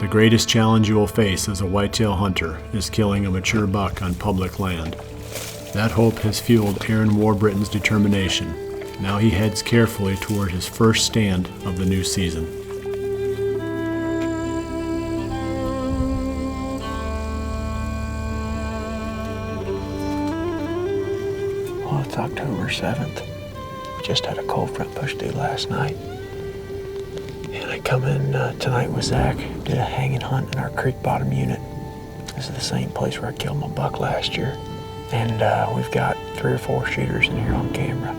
The greatest challenge you will face as a whitetail hunter is killing a mature buck on public land. That hope has fueled Aaron Warbritton's determination. Now he heads carefully toward his first stand of the new season. Well, it's October 7th. We just had a cold front push through last night. And I come in tonight with Zach, did a hanging hunt in our creek bottom unit. This is the same place where I killed my buck last year. And we've got 3 or 4 shooters in here on camera,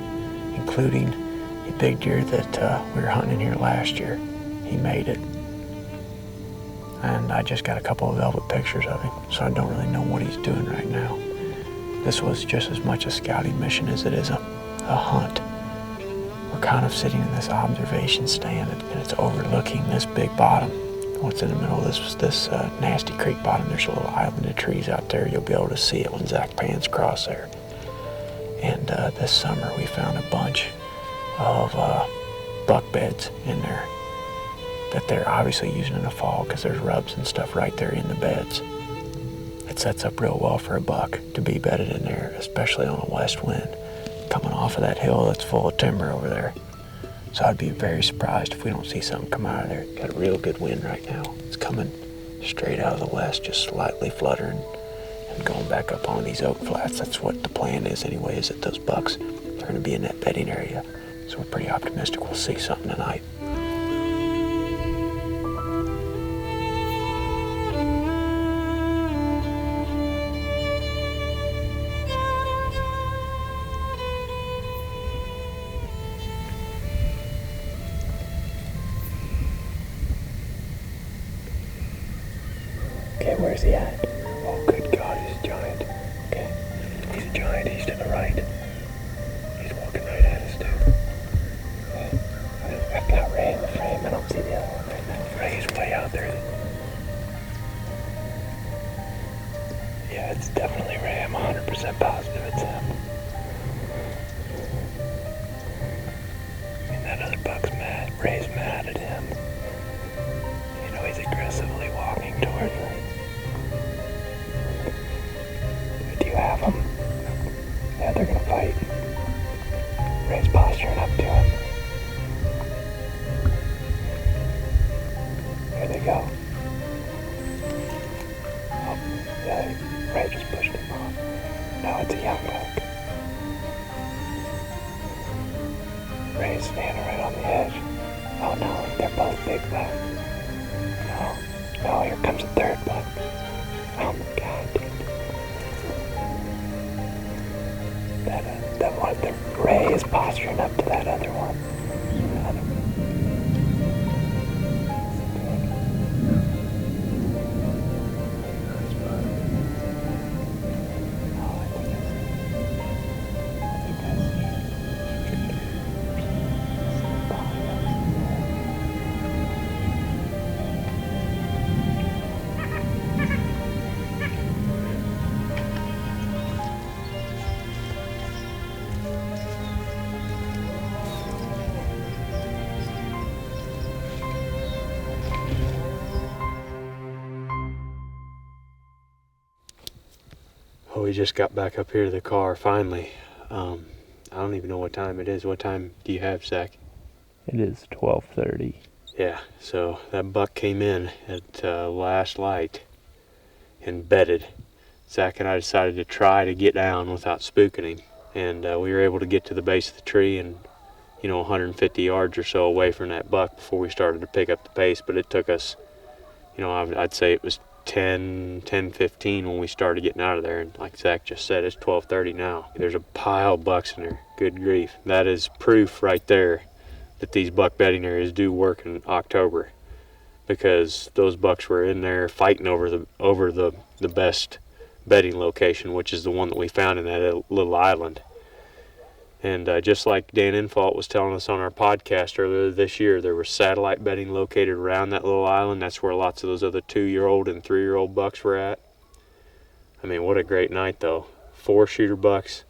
including a big deer that we were hunting in here last year. He made it. And I just got a couple of velvet pictures of him, so I don't really know what he's doing right now. This was just as much a scouting mission as it is a hunt. We're kind of sitting in this observation stand, and it's overlooking this big bottom. What's in the middle of this nasty creek bottom, there's a little island of trees out there. You'll be able to see it when Zach pans across there. And this summer we found a bunch of buck beds in there that they're obviously using in the fall because there's rubs and stuff right there in the beds. It sets up real well for a buck to be bedded in there, especially on a west wind coming off of that hill that's full of timber over there. So I'd be very surprised if we don't see something come out of there. Got a real good wind right now. It's coming straight out of the west, just slightly fluttering and going back up on these oak flats. That's what the plan is anyway, is that those bucks are going to be in that bedding area. So we're pretty optimistic we'll see something tonight. Okay, where's he at? Oh, good God, he's a giant. Okay, he's a giant. He's to the right. He's walking right at us, too. Oh, I've got Ray in the frame. I don't see the other one right now. Ray's way out there. Yeah, it's definitely Ray. I'm 100% positive it's him. And that other buck's mad. Ray's mad at him. You know, he's aggressively walking towards him. Do you have them? Yeah, they're gonna fight. Ray's posturing up to him. There they go. Oh, yeah, Ray just pushed him off. No, it's a young buck. Ray's standing right on the edge. Oh no, they're both big bucks. No, here comes a third buck. Oh my God, dude. That one, the Ray is posturing up to that other one. Oh, we just got back up here to the car, finally. I don't even know what time it is. What time do you have, Zach? It is 12:30. Yeah, so that buck came in at last light and bedded. Zach and I decided to try to get down without spooking him. And we were able to get to the base of the tree and, 150 yards or so away from that buck before we started to pick up the pace. But it took us, I'd say it was 10:15 when we started getting out of there, and like Zach just said, it's 12:30 now. There's a pile of bucks in there. Good grief. That is proof right there that these buck bedding areas do work in October, because those bucks were in there fighting over the best bedding location, which is the one that we found in that little island. And just like Dan Infault was telling us on our podcast earlier this year, there was satellite bedding located around that little island. That's where lots of those other 2-year-old and 3-year-old bucks were at. I mean, what a great night, though. 4 shooter bucks,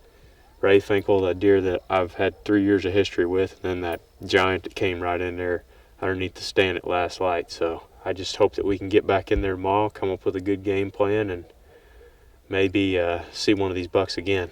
Ray Finkel, that deer that I've had 3 years of history with, and then that giant that came right in there underneath the stand at last light. So I just hope that we can get back in there tomorrow, come up with a good game plan, and maybe see one of these bucks again.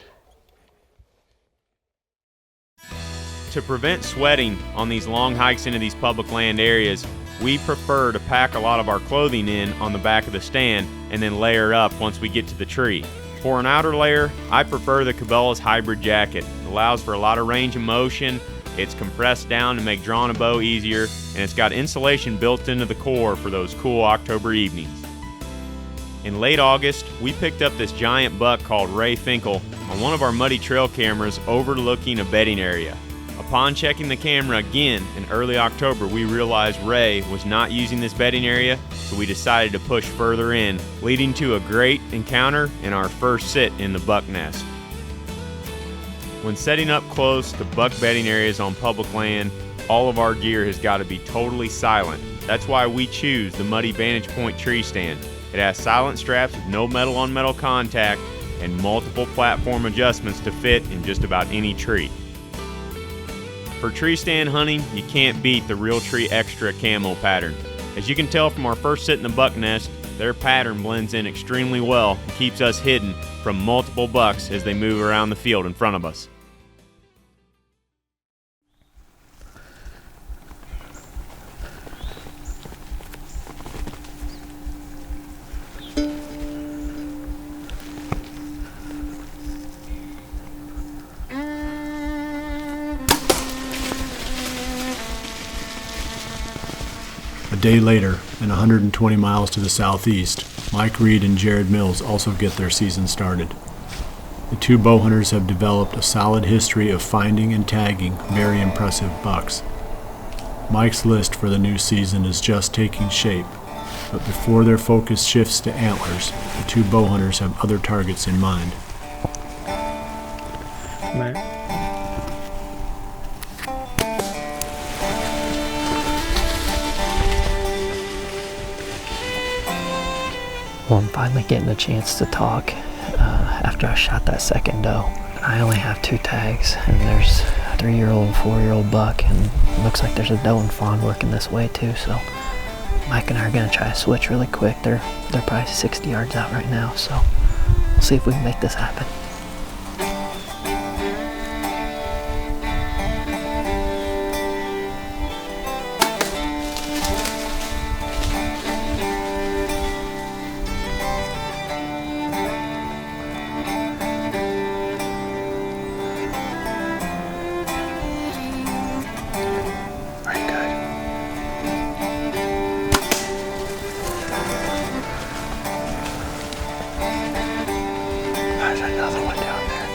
To prevent sweating on these long hikes into these public land areas, we prefer to pack a lot of our clothing in on the back of the stand and then layer up once we get to the tree. For an outer layer, I prefer the Cabela's Hybrid Jacket. It allows for a lot of range of motion, it's compressed down to make drawing a bow easier, and it's got insulation built into the core for those cool October evenings. In late August, we picked up this giant buck called Ray Finkel on one of our muddy trail cameras overlooking a bedding area. Upon checking the camera again in early October, we realized Ray was not using this bedding area, so we decided to push further in, leading to a great encounter and our first sit in the buck nest. When setting up close to buck bedding areas on public land, all of our gear has got to be totally silent. That's why we choose the Muddy Vantage Point tree stand. It has silent straps with no metal-on-metal contact and multiple platform adjustments to fit in just about any tree. For tree stand hunting, you can't beat the Realtree Extra camo pattern. As you can tell from our first sit in the buck nest, their pattern blends in extremely well and keeps us hidden from multiple bucks as they move around the field in front of us. A day later, and 120 miles to the southeast, Mike Reed and Jared Mills also get their season started. The two bow hunters have developed a solid history of finding and tagging very impressive bucks. Mike's list for the new season is just taking shape, but before their focus shifts to antlers, the two bow hunters have other targets in mind. Well, I'm finally getting a chance to talk after I shot that second doe. I only have 2 tags, and there's a 3-year-old and 4-year-old buck, and it looks like there's a doe and fawn working this way too, so Mike and I are gonna try to switch really quick. They're probably 60 yards out right now, so we'll see if we can make this happen. Another one down there.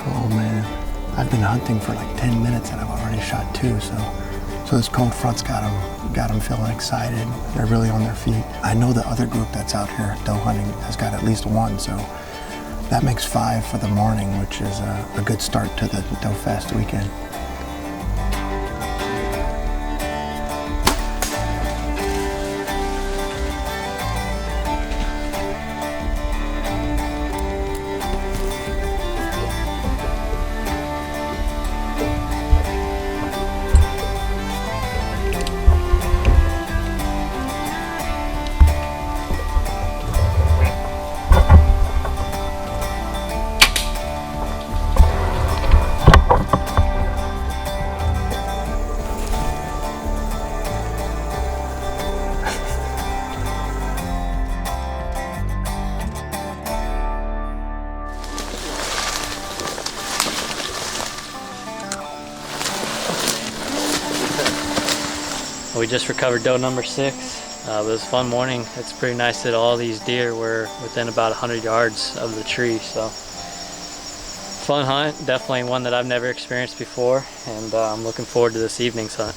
Oh man, I've been hunting for like 10 minutes and I've already shot 2, so this cold front's got them feeling excited. They're really on their feet. I know the other group that's out here doe hunting has got at least 1, so that makes 5 for the morning, which is a good start to the Doe Fest weekend. We just recovered doe number 6. It was a fun morning. It's pretty nice that all these deer were within about 100 yards of the tree. So fun hunt, definitely one that I've never experienced before, and I'm looking forward to this evening's hunt.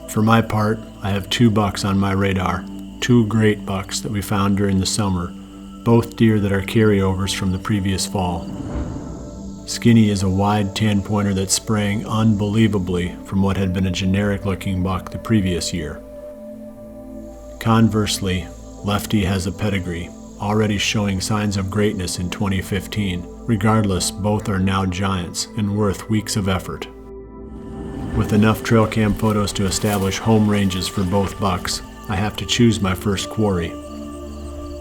For my part, I have 2 bucks on my radar, two great bucks that we found during the summer, both deer that are carryovers from the previous fall. Skinny is a wide 10-pointer that sprang unbelievably from what had been a generic-looking buck the previous year. Conversely, Lefty has a pedigree, already showing signs of greatness in 2015. Regardless, both are now giants and worth weeks of effort. With enough trail cam photos to establish home ranges for both bucks, I have to choose my first quarry.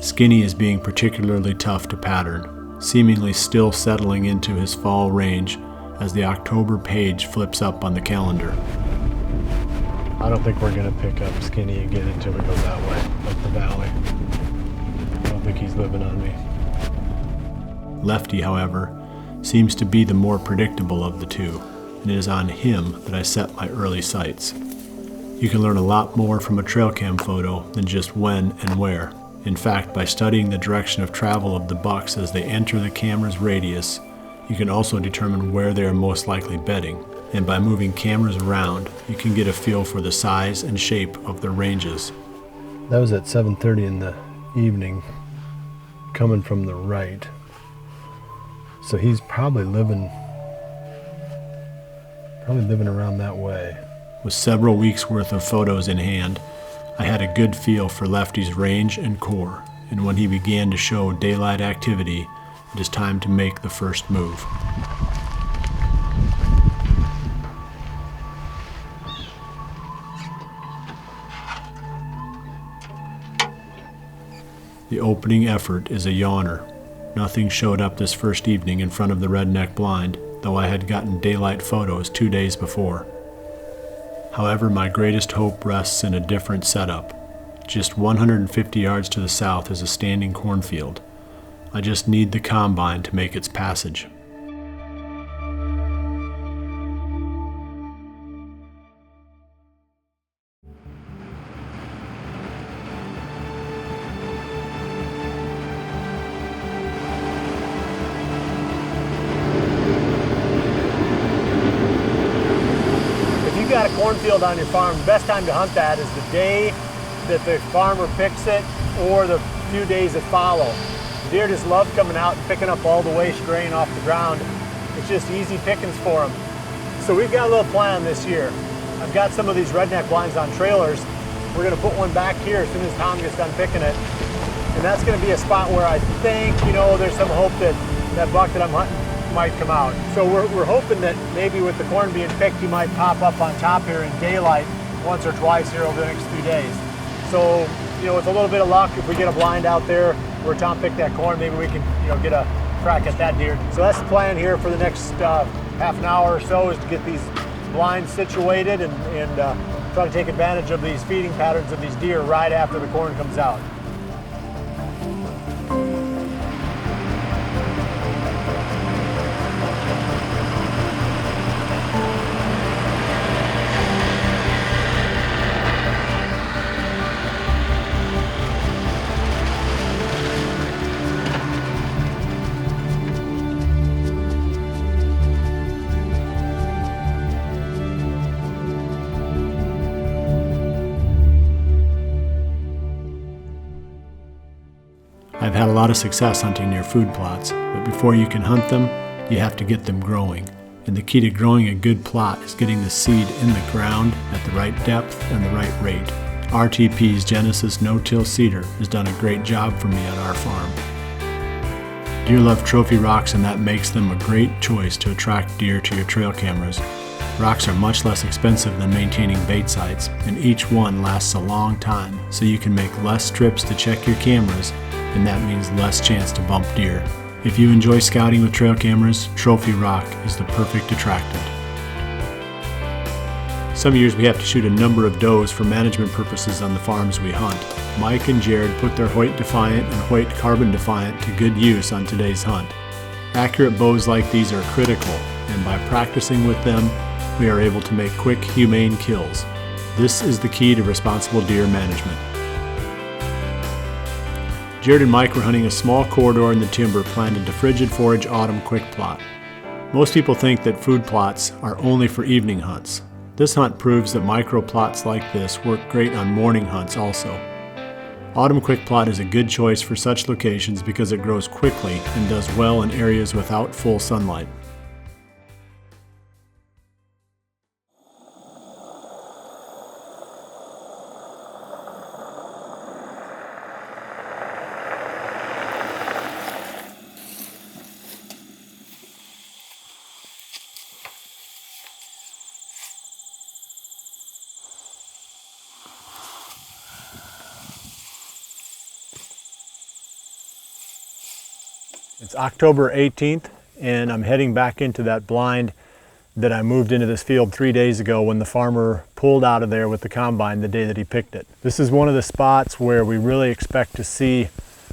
Skinny is being particularly tough to pattern, seemingly still settling into his fall range as the October page flips up on the calendar. I don't think we're going to pick up Skinny again until we go that way, up the valley. I don't think he's living on me. Lefty, however, seems to be the more predictable of the two, and it is on him that I set my early sights. You can learn a lot more from a trail cam photo than just when and where. In fact, by studying the direction of travel of the bucks as they enter the camera's radius, you can also determine where they are most likely bedding. And by moving cameras around, you can get a feel for the size and shape of their ranges. That was at 7:30 in the evening, coming from the right. So he's probably living around that way. With several weeks worth of photos in hand, I had a good feel for Lefty's range and core, and when he began to show daylight activity, it is time to make the first move. The opening effort is a yawner. Nothing showed up this first evening in front of the redneck blind, though I had gotten daylight photos 2 days before. However, my greatest hope rests in a different setup. Just 150 yards to the south is a standing cornfield. I just need the combine to make its passage. Got a cornfield on your farm, the best time to hunt that is the day that the farmer picks it or the few days that follow. The deer just love coming out and picking up all the waste grain off the ground. It's just easy pickings for them. So we've got a little plan this year. I've got some of these redneck blinds on trailers. We're going to put one back here as soon as Tom gets done picking it. And that's going to be a spot where I think, there's some hope that that buck that I'm hunting might come out. So we're hoping that maybe with the corn being picked, he might pop up on top here in daylight once or twice here over the next few days. So, with a little bit of luck, if we get a blind out there where Tom picked that corn, maybe we can, get a crack at that deer. So that's the plan here for the next half an hour or so, is to get these blinds situated and try to take advantage of these feeding patterns of these deer right after the corn comes out. I've had a lot of success hunting near food plots, but before you can hunt them, you have to get them growing. And the key to growing a good plot is getting the seed in the ground at the right depth and the right rate. RTP's Genesis no-till seeder has done a great job for me on our farm. Deer love trophy rocks, and that makes them a great choice to attract deer to your trail cameras. Rocks are much less expensive than maintaining bait sites, and each one lasts a long time, so you can make less trips to check your cameras, and that means less chance to bump deer. If you enjoy scouting with trail cameras, Trophy Rock is the perfect attractant. Some years we have to shoot a number of does for management purposes on the farms we hunt. Mike and Jared put their Hoyt Defiant and Hoyt Carbon Defiant to good use on today's hunt. Accurate bows like these are critical, and by practicing with them, we are able to make quick, humane kills. This is the key to responsible deer management. Jared and Mike were hunting a small corridor in the timber planted to frigid forage autumn quick plot. Most people think that food plots are only for evening hunts. This hunt proves that micro plots like this work great on morning hunts also. Autumn Quick Plot is a good choice for such locations because it grows quickly and does well in areas without full sunlight. It's October 18th and I'm heading back into that blind that I moved into this field 3 days ago when the farmer pulled out of there with the combine the day that he picked it. This is one of the spots where we really expect to see,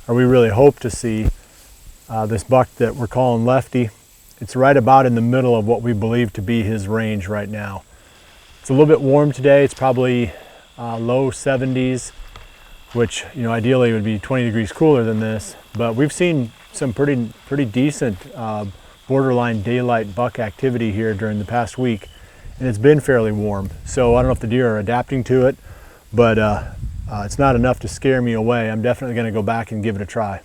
or we really hope to see, this buck that we're calling Lefty. It's right about in the middle of what we believe to be his range right now. It's a little bit warm today. It's probably low 70s, which, you know, ideally would be 20 degrees cooler than this, but we've seen some pretty decent borderline daylight buck activity here during the past week, and it's been fairly warm. So I don't know if the deer are adapting to it, but it's not enough to scare me away. I'm definitely going to go back and give it a try.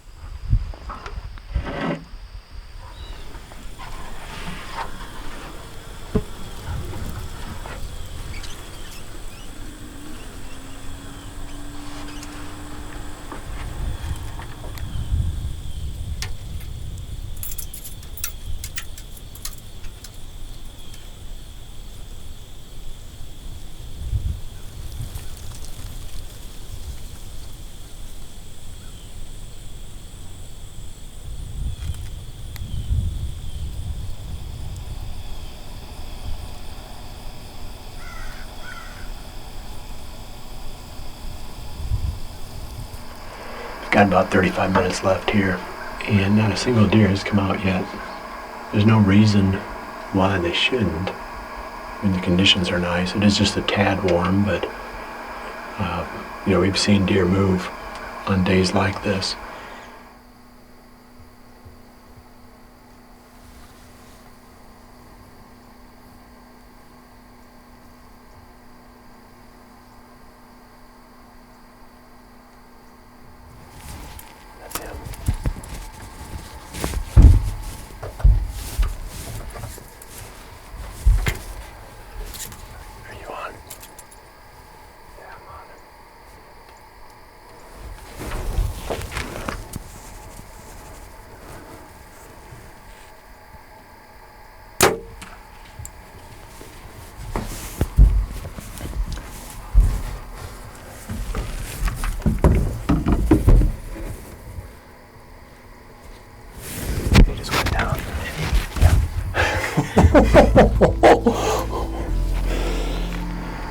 Got about 35 minutes left here, and not a single deer has come out yet. There's no reason why they shouldn't. I mean, the conditions are nice. It is just a tad warm, but you know, we've seen deer move on days like this.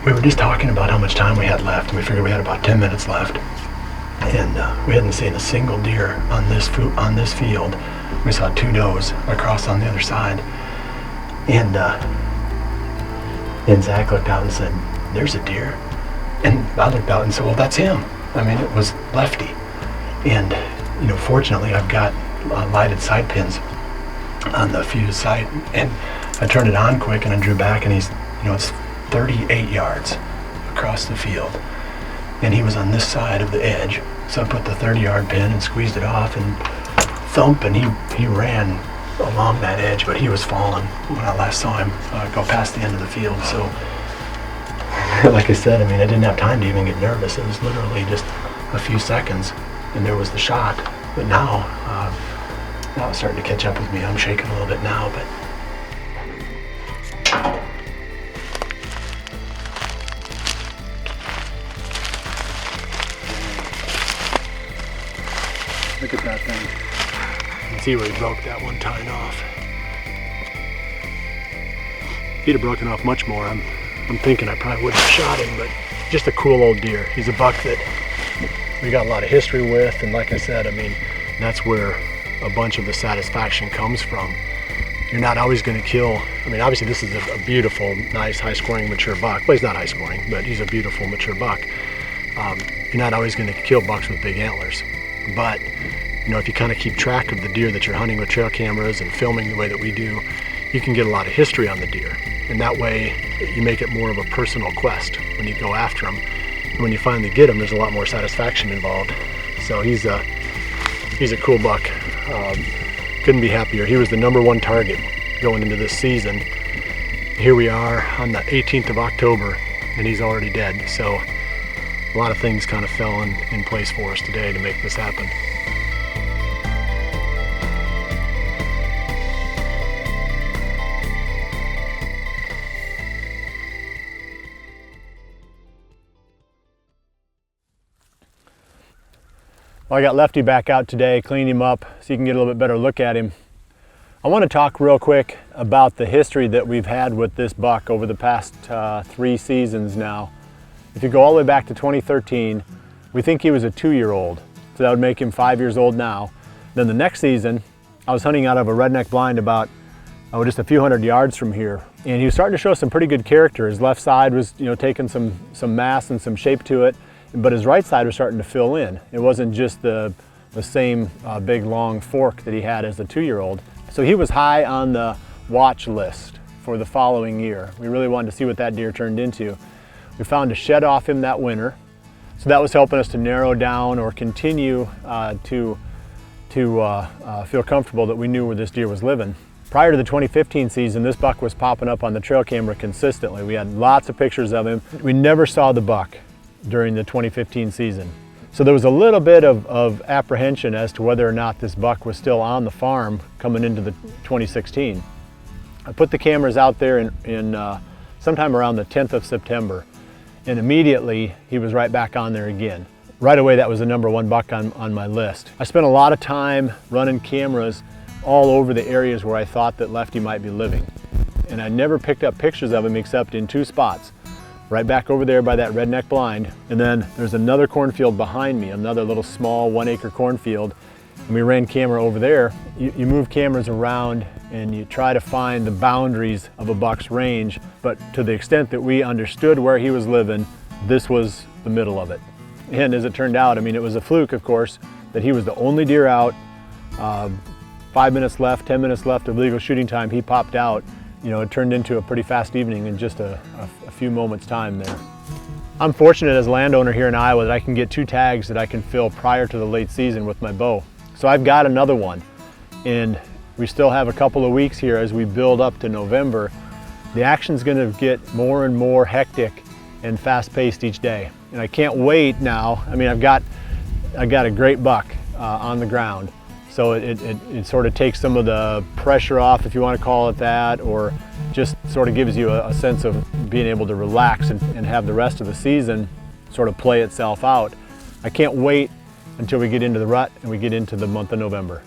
We were just talking about how much time we had left, and we figured we had about 10 minutes left. And we hadn't seen a single deer on this field. We saw two does across on the other side. And Zach looked out and said, "There's a deer." And I looked out and said, "Well, that's him." I mean, it was Lefty. And, you know, fortunately I've got lighted sight pins on the fuse sight, and I turned it on quick and I drew back, and he's, you know, it's 38 yards across the field, and he was on this side of the edge. So I put the 30-yard pin and squeezed it off, and thump, and he ran along that edge, but he was falling when I last saw him go past the end of the field. So like I said, I mean, I didn't have time to even get nervous. It was literally just a few seconds and there was the shot. But now it's starting to catch up with me. I'm shaking a little bit now, but look at that thing. You can see where he broke that one tine off. If he'd have broken off much more, I'm thinking I probably wouldn't have shot him, but just a cool old deer. He's a buck that we got a lot of history with, and like I said, I mean, that's where a bunch of the satisfaction comes from. You're not always going to kill, I mean, obviously this is a beautiful, nice, high-scoring, mature buck. Well, he's not high-scoring, but he's a beautiful, mature buck. You're not always going to kill bucks with big antlers. But, you know, if you kind of keep track of the deer that you're hunting with trail cameras and filming the way that we do, you can get a lot of history on the deer. And that way, you make it more of a personal quest when you go after them. when you finally get him, there's a lot more satisfaction involved. So he's a cool buck. Couldn't be happier. He was the #1 target going into this season. Here we are on the 18th of October, and he's already dead. So a lot of things kind of fell in place for us today to make this happen. Well, I got Lefty back out today, cleaned him up so you can get a little bit better look at him. I want to talk real quick about the history that we've had with this buck over the past 3 seasons now. If you go all the way back to 2013, we think he was a 2-year-old, so that would make him 5 years old now. Then the next season, I was hunting out of a redneck blind about just a few hundred yards from here, and he was starting to show some pretty good character. His left side was taking some mass and some shape to it, but his right side was starting to fill in. It wasn't just the same big long fork that he had as a 2-year-old. So he was high on the watch list for the following year. We really wanted to see what that deer turned into. We found a shed off him that winter, so that was helping us to narrow down or continue to feel comfortable that we knew where this deer was living. Prior to the 2015 season, this buck was popping up on the trail camera consistently. We had lots of pictures of him. We never saw the buck during the 2015 season. So there was a little bit of apprehension as to whether or not this buck was still on the farm coming into the 2016. I put the cameras out there in sometime around the 10th of September, and immediately he was right back on there again. Right away, that was the #1 buck on my list. I spent a lot of time running cameras all over the areas where I thought that Lefty might be living. And I never picked up pictures of him except in 2 spots. Right back over there by that redneck blind, and then there's another cornfield behind me, another little small 1-acre cornfield, and we ran camera over there. You move cameras around and you try to find the boundaries of a buck's range, but to the extent that we understood where he was living, this was the middle of it. And as it turned out, it was a fluke, of course, that he was the only deer out. 5 minutes left, 10 minutes left of legal shooting time, he popped out. It turned into a pretty fast evening in just a few moments time there. I'm fortunate as a landowner here in Iowa that I can get 2 tags that I can fill prior to the late season with my bow. So I've got another one, and we still have a couple of weeks here as we build up to November. The action's gonna get more and more hectic and fast-paced each day. And I can't wait now. I've got a great buck on the ground. So it sort of takes some of the pressure off, if you want to call it that, or just sort of gives you a sense of being able to relax and have the rest of the season sort of play itself out. I can't wait until we get into the rut and we get into the month of November.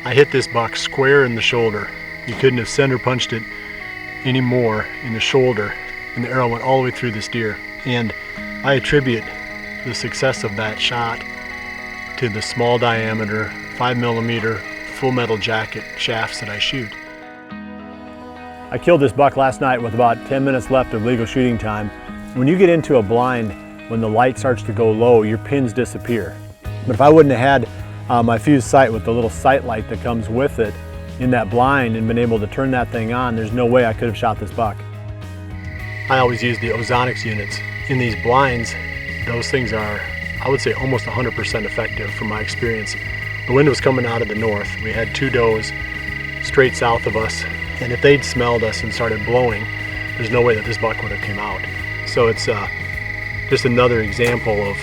I hit this buck square in the shoulder. You couldn't have center punched it any more in the shoulder, and the arrow went all the way through this deer. And I attribute the success of that shot to the small diameter, 5mm full metal jacket shafts that I shoot. I killed this buck last night with about 10 minutes left of legal shooting time. When you get into a blind, when the light starts to go low, your pins disappear. But if I wouldn't have had my fused sight with the little sight light that comes with it in that blind and been able to turn that thing on, there's no way I could have shot this buck. I always use the ozonics units. In these blinds, those things are, I would say, almost 100% effective from my experience. The wind was coming out of the north. We had 2 does straight south of us, and if they'd smelled us and started blowing, there's no way that this buck would have came out. So it's just another example of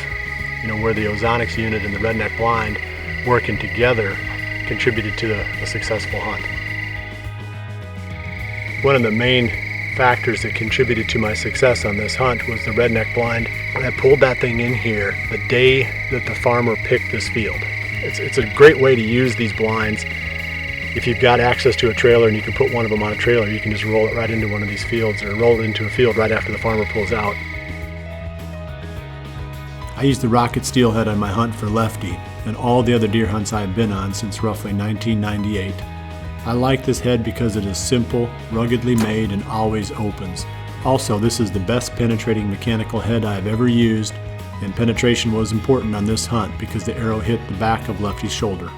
where the ozonics unit and the redneck blind working together contributed to a successful hunt. One of the main factors that contributed to my success on this hunt was the redneck blind. I pulled that thing in here the day that the farmer picked this field. It's a great way to use these blinds. If you've got access to a trailer and you can put one of them on a trailer, you can just roll it right into one of these fields or roll it into a field right after the farmer pulls out. I used the rocket steelhead on my hunt for Lefty and all the other deer hunts I've been on since roughly 1998. I like this head because it is simple, ruggedly made, and always opens. Also, this is the best penetrating mechanical head I've ever used, and penetration was important on this hunt because the arrow hit the back of Lefty's shoulder.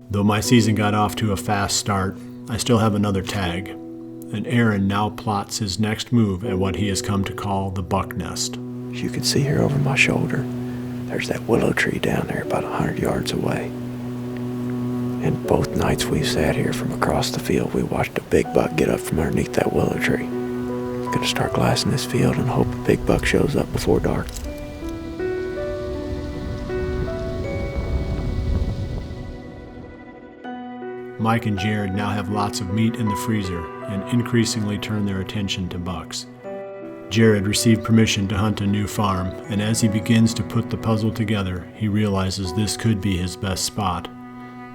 Though my season got off to a fast start, I still have another tag, and Aaron now plots his next move at what he has come to call the buck nest. As you can see here over my shoulder, there's that willow tree down there about 100 yards away. And both nights we sat here from across the field, we watched a big buck get up from underneath that willow tree. He's gonna start glassing this field and hope a big buck shows up before dark. Mike and Jared now have lots of meat in the freezer and increasingly turn their attention to bucks. Jared received permission to hunt a new farm, and as he begins to put the puzzle together, he realizes this could be his best spot.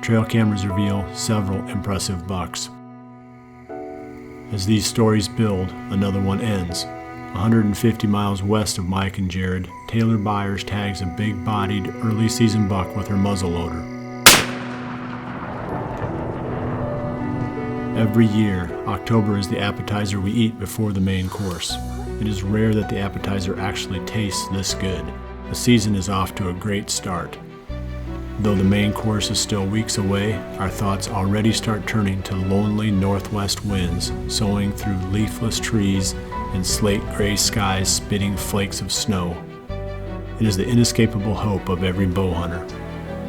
Trail cameras reveal several impressive bucks. As these stories build, another one ends. 150 miles west of Mike and Jared, Taylor Byers tags a big-bodied early season buck with her muzzleloader. Every year, October is the appetizer we eat before the main course. It is rare that the appetizer actually tastes this good. The season is off to a great start. Though the main course is still weeks away, our thoughts already start turning to lonely northwest winds, soughing through leafless trees and slate-gray skies spitting flakes of snow. It is the inescapable hope of every bow hunter.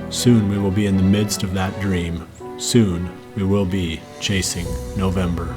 Soon we will be in the midst of that dream. Soon we will be chasing November.